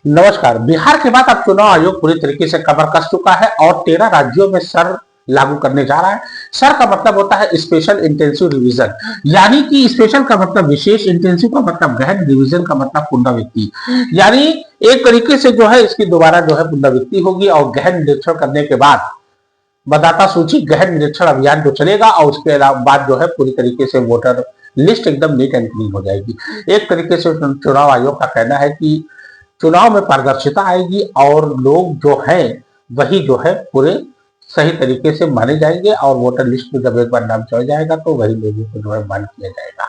नमस्कार। बिहार के बाद अब चुनाव आयोग पूरी तरीके से कमर कस चुका है और 13 राज्यों में सर लागू करने जा रहा है। सर का मतलब होता है स्पेशल इंटेंसिव रिवीजन, यानी कि स्पेशल का मतलब विशेष, इंटेंसिव का मतलब गहन, रिवीजन का मतलब पुनरावृत्ति। यानी एक तरीके से जो है इसकी दोबारा जो है पुनरावृत्ति होगी और गहन निरीक्षण करने के बाद मतदाता सूची गहन निरीक्षण अभियान जो चलेगा और उसके बाद जो है पूरी तरीके से वोटर लिस्ट एकदम नीट एंड क्लीन हो जाएगी। एक तरीके से चुनाव आयोग का कहना है कि चुनाव में पारदर्शिता आएगी और लोग जो हैं वही जो है पूरे सही तरीके से माने जाएंगे और वोटर लिस्ट में जब एक बार नाम चढ़ जाएगा तो वही लोगों को जो है मान किया जाएगा।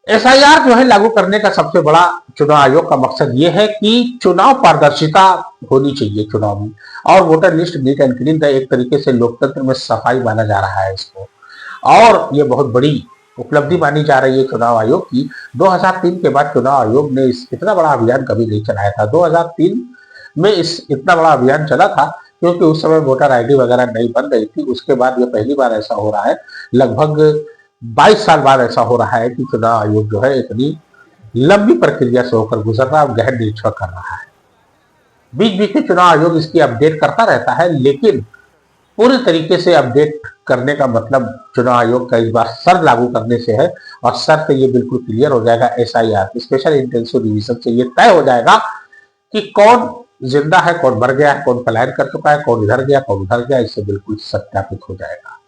एसआईआर जो है लागू करने का सबसे बड़ा चुनाव आयोग का मकसद ये है कि चुनाव पारदर्शिता होनी चाहिए चुनाव में और voter list neat and clean का एक तरीके से लोकतंत्र में सफाई माना जा रहा है इसको, और ये बहुत बड़ी उपलब्धि मानी जा रही है चुनाव आयोग की। 2003 के बाद चुनाव आयोग ने इतना बड़ा अभियान कभी नहीं चलाया था। 2003 में इतना बड़ा अभियान चला था क्योंकि उस समय वोटर आईडी वगैरह नहीं बन गई थी। उसके बाद ये पहली बार ऐसा हो रहा है, लगभग 22 साल बाद ऐसा हो रहा है कि चुनाव आयोग जो है इतनी लंबी प्रक्रिया से होकर गुजर रहा है और गहन निरीक्षण कर रहा है। बीच बीच में चुनाव आयोग इसकी अपडेट करता रहता है, लेकिन पूरी तरीके से अपडेट करने का मतलब चुनाव आयोग का इस बार सर लागू करने से है और सर से ये बिल्कुल क्लियर हो जाएगा। एसआईआर स्पेशल इंटेंसिव रिवीजन से ये तय हो जाएगा कि कौन जिंदा है, कौन मर गया है, कौन पलायन कर चुका है, कौन इधर गया, कौन उधर गया, इससे बिल्कुल सत्यापित हो जाएगा।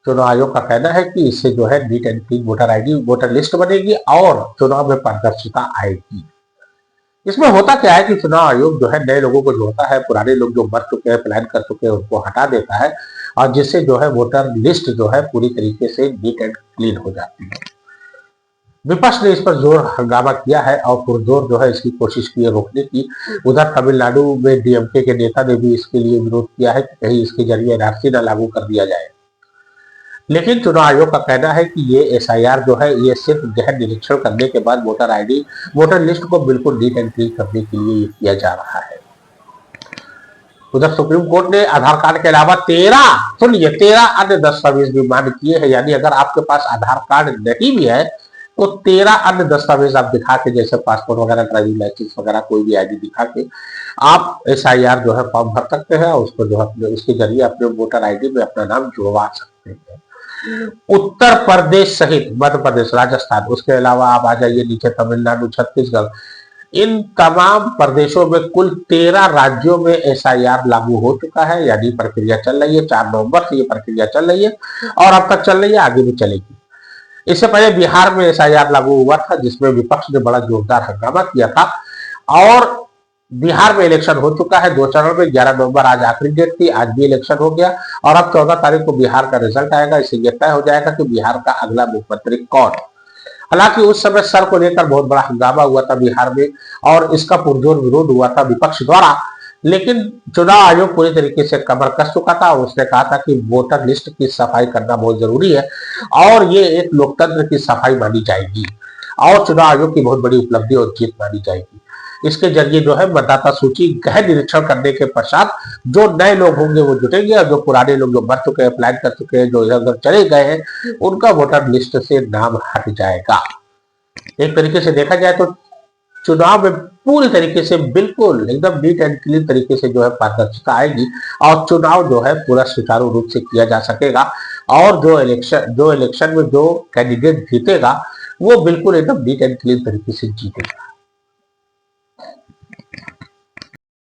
चुनाव आयोग का कहना है कि इससे जो है neat and clean voter ID, voter list बनेगी और चुनाव में पारदर्शिता आएगी। इसमें होता क्या है कि चुनाव आयोग जो है नए लोगों को जोड़ता है, पुराने लोग जो मर चुके हैं, पलायन कर चुके हैं, उनको हटा देता है और जिससे जो है वोटर लिस्ट जो है पूरी तरीके से नीट एंड क्लीन हो जाती है। विपक्ष ने इस पर जोर हंगामा किया है और पुरजोर जो है इसकी कोशिश की है रोकने की। उधर तमिलनाडु में डीएमके के नेता ने भी इसके लिए विरोध किया है कि कहीं इसके जरिए एनआरसी न लागू कर दिया जाए, लेकिन चुनाव आयोग का कहना है कि ये एसआईआर जो है ये सिर्फ गहन निरीक्षण करने के बाद वोटर आईडी, वोटर लिस्ट को बिल्कुल नीट एंड क्लीन करने के लिए किया जा रहा है। उधर सुप्रीम कोर्ट ने आधार कार्ड के अलावा 13 अन्य दस्तावेज भी मान्य किए हैं। यानी अगर आपके पास आधार कार्ड नहीं भी है तो 13 अन्य दस्तावेज आप दिखा के, जैसे पासपोर्ट वगैरह, ड्राइविंग लाइसेंस वगैरह, कोई भी आईडी दिखा के आप एसआईआर जो है फॉर्म भर सकते हैं और उसको जो है उसके जरिए अपने वोटर आईडी में अपना नाम जुड़वा सकते हैं। उत्तर प्रदेश सहित मध्य प्रदेश, राजस्थान, उसके अलावा आप आ जाइए नीचे तमिलनाडु, छत्तीसगढ़, इन तमाम प्रदेशों में कुल 13 राज्यों में एसआईआर लागू हो चुका है। यानी प्रक्रिया चल रही है, 4 नवंबर से ये प्रक्रिया चल रही है और अब तक चल रही है, आगे भी चलेगी। इससे पहले बिहार में एसआईआर लागू हुआ था जिसमें विपक्ष ने बड़ा जोरदार हंगामा किया था और बिहार में इलेक्शन हो चुका है 2 चरण में। 11 नवंबर आज आखिरी डेट थी, आज भी इलेक्शन हो गया और अब 14 तारीख को बिहार का रिजल्ट आएगा। इससे यह तय हो जाएगा कि बिहार का अगला मुख्यमंत्री कौन। हालांकि उस समय सर को लेकर बहुत बड़ा हंगामा हुआ था बिहार में और इसका पुरजोर विरोध हुआ था विपक्ष द्वारा, लेकिन चुनाव आयोग पूरी तरीके से कमर कस चुका था। उसने कहा था कि वोटर लिस्ट की सफाई करना बहुत जरूरी है और ये एक लोकतंत्र की सफाई मानी जाएगी और चुनाव आयोग की बहुत बड़ी उपलब्धि और जीत मानी जाएगी। इसके जरिए जो है मतदाता सूची गहन निरीक्षण करने के पश्चात जो नए लोग होंगे वो जुटेंगे और जो पुराने लोग जो मर चुके हैं, अप्लाई कर चुके हैं, जो इधर उधर चले गए हैं, उनका वोटर लिस्ट से नाम हट जाएगा। एक तरीके से देखा जाए तो चुनाव में पूरी तरीके से बिल्कुल एकदम नीट एंड क्लीन तरीके से जो है पारदर्शिता आएगी और चुनाव जो है पूरा सुचारू रूप से किया जा सकेगा और जो इलेक्शन में जो कैंडिडेट जीतेगा वो बिल्कुल एकदम नीट एंड क्लीन तरीके से जीतेगा।